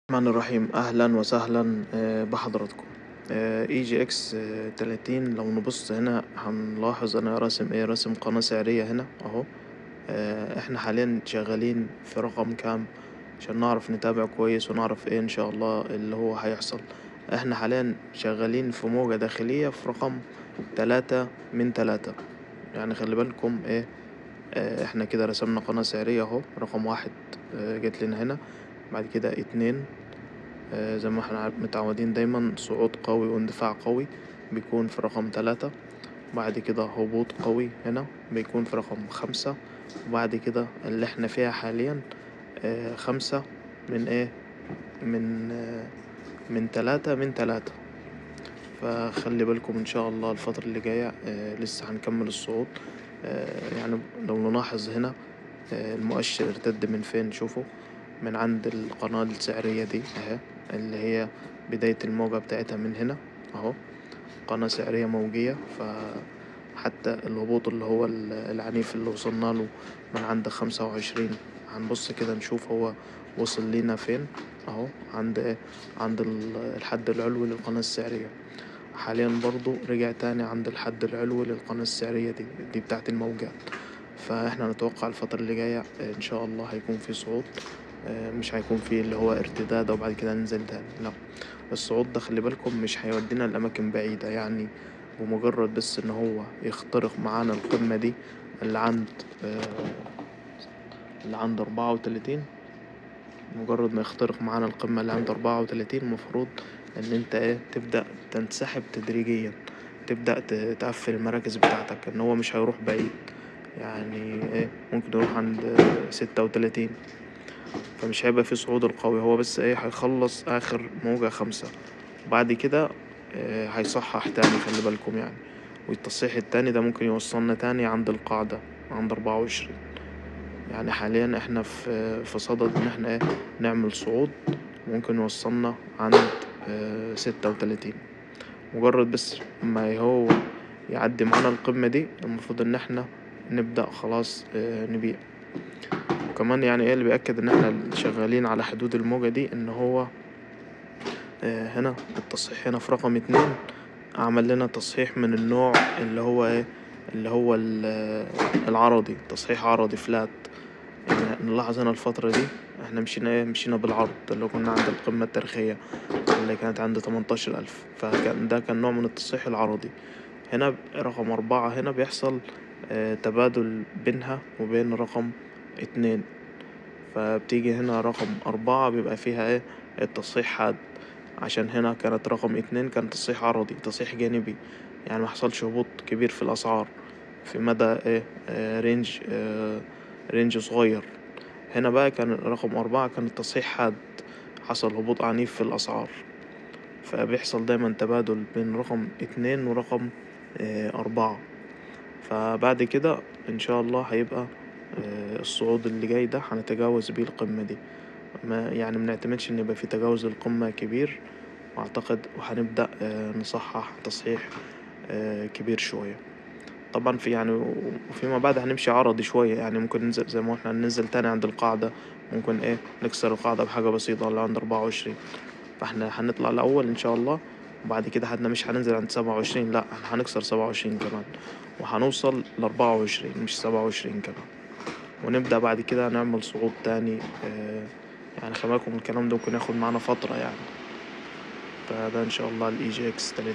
الرحمن الرحيم. أهلا وسهلا بحضراتكم. اي جي اكس 30. لو نبص هنا هنلاحظ أنا راسم راسم قناة سعرية هنا أهو. احنا حاليا شغالين في رقم كام عشان نعرف نتابع كويس ونعرف إن شاء الله اللي هو هيحصل. احنا حاليا شغالين في موجة داخلية في رقم 3 من 3. يعني خلي بالكم احنا كده رسمنا قناة سعرية اهو. رقم 1 جت لنا هنا، بعد كده 2 زي ما احنا متعودين دايما صعود قوي واندفاع قوي بيكون في رقم 3. بعد كده هبوط قوي هنا بيكون في رقم 5. وبعد كده اللي احنا فيها حاليا 5 من من من 3 من 3. فخلي بالكم ان شاء الله الفترة اللي جاية لسه هنكمل الصعود. يعني لو نلاحظ هنا المؤشر ارتد من فين؟ شوفوا من عند القناة السعرية دي اهي، اللي هي بداية الموجة بتاعتها من هنا اهو. قناة سعرية موجية، فحتى الهبوط اللي هو العنيف اللي وصلنا له من عند 25 هنبص كده نشوف هو وصل لينا فين اهو. عند الحد العلوي للقناة السعرية. حاليا برضو رجع تاني عند الحد العلوي للقناة السعرية دي بتاعت الموجات. فاحنا نتوقع الفترة اللي جاية ان شاء الله هيكون في صعود، مش هيكون فيه اللي هو ارتداد وبعد كده ننزل تاني، لا. الصعود ده خلي بالكم مش هيودينا لأماكن بعيدة، يعني بمجرد بس ان هو يخترق معانا القمة دي اللي عند اللي عند 34. مجرد ما يخترق معانا القمة اللي عند 34 المفروض ان انت تبدأ تنسحب تدريجيا، تبدأ تقفل المراكز بتاعتك، ان هو مش هيروح بعيد. يعني ممكن يروح عند 36، فمش هيبقى في صعود القوي، هو بس هيخلص اخر موجة 5. وبعد كده هيصحح تاني، خلي بالكم يعني. والتصحيح التاني ده ممكن يوصلنا تاني عند القاعدة عند 24. يعني حاليا احنا في صدد ان احنا نعمل صعود ممكن يوصلنا عند 36. مجرد بس ما هو يعدي معانا القمة دي المفروض ان احنا نبدأ خلاص نبيع. وكمان يعني اللي بيأكد ان احنا شغالين على حدود الموجة دي ان هو هنا التصحيح هنا في رقم 2 عمل لنا تصحيح من النوع اللي هو اللي هو العرضي، تصحيح عرضي فلات. يعني نلاحظ هنا الفترة دي احنا مشينا بالعرض اللي هو كنا عند القمة التاريخية اللي كانت عند 18,000، ده كان نوع من التصحيح العرضي. هنا رقم 4 هنا بيحصل تبادل بينها وبين رقم 2، فبتيجي هنا رقم 4 بيبقى فيها التصحيح حاد، عشان هنا كانت رقم 2 كان تصحيح عرضي تصحيح جانبي، يعني محصلش هبوط كبير في الأسعار في مدى رينج رينج صغير. هنا بقى كان رقم 4 كان التصحيح حاد، حصل هبوط عنيف في الأسعار. فبيحصل دايما تبادل بين رقم 2 ورقم 4. فبعد كده إن شاء الله هيبقى الصعود اللي جاي ده هنتجاوز بيه القمة دي. ما يعني منعتمدش إن يبقى في تجاوز القمة كبير، وأعتقد وهنبدأ نصحح تصحيح كبير شوية. طبعا في يعني وفيما بعد هنمشي عرضي شوية، يعني ممكن ننزل زي ما احنا ننزل تاني عند القاعدة، ممكن نكسر القاعدة بحاجة بسيطة اللي عند 24. فاحنا هنطلع الأول إن شاء الله، وبعد كده مش هننزل عند 27، لأ احنا هنكسر 27 كمان وهنوصل ل24 مش 27 كمان، ونبدأ بعد كده نعمل صعود تاني. يعني خلي بالكم الكلام ده ممكن ياخد معانا فترة يعني. فده إن شاء الله ال EGX 30.